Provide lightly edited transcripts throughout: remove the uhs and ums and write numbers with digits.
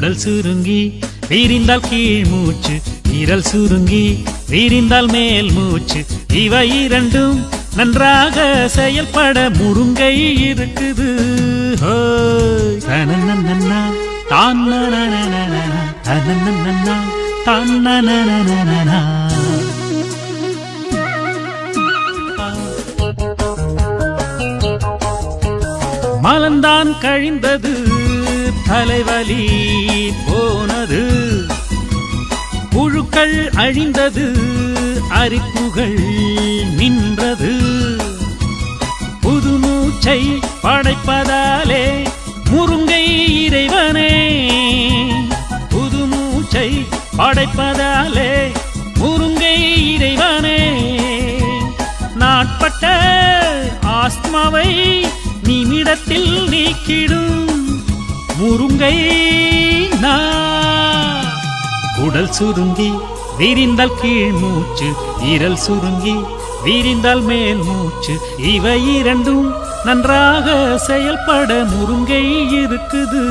உடல் சுருங்கி விரிந்தால் கீழ் மூச்சு, விரல் சுருங்கி விரிந்தால் மேல் மூச்சு. இவை இரண்டும் நன்றாக செயல்பட முருங்கை இருக்குது. தனனனனா தானனனனா தனனனனா தானனனனா. மலந்தான் கழிந்தது, தலைவலி போனது, புழுக்கள் அழிந்தது, அரிப்புகள் நின்றது. புது மூச்சை படைப்பதாலே முருங்கை இறைவனே, புது மூச்சை படைப்பதாலே முருங்கை இறைவனே. நாட்பட்ட ஆஸ்துமாவை நிமிடத்தில் நீக்கிடும் முருங்கை நான். உடல் சுருங்கி விரிந்தால் கீழ் மூச்சு, விரல் சுருங்கி விரிந்தால் மேல் மூச்சு. இவை இரண்டும் நன்றாக செயல்பட முருங்கை இருக்குது.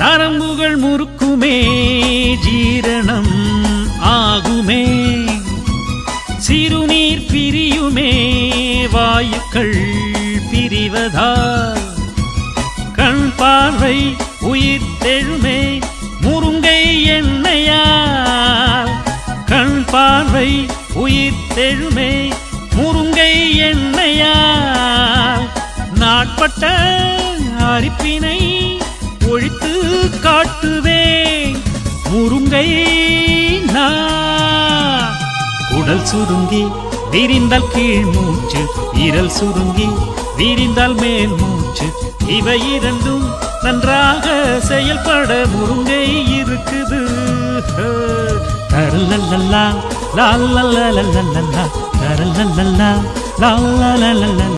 நரம்புகள் முறுக்குமே, ஜீரணம் ஆகுமே, சிறுநீர் பிரியுமே, வாயுக்கள் பிரிவதால் கண் பார்வை உயிர் தெழுமே முருங்கை எண்ணெயால். கண் பார்வை உயிர் தெழுமே முருங்கை எண்ணெயால். நாட்பட்ட அரிப்பினை ஒழித்து காட்டுவேன் முருங்கை நான். உடல் சுருங்கி விரிந்தால் கீழ் மூச்சு, விரல் சுருங்கி விரிந்தால் மேல் மூச்சு. இவை இரண்டும் நன்றாக செயல்பட முருங்கை இருக்குது. தரலல்லா லாலல்லா தரலல்லா லாலல்லா.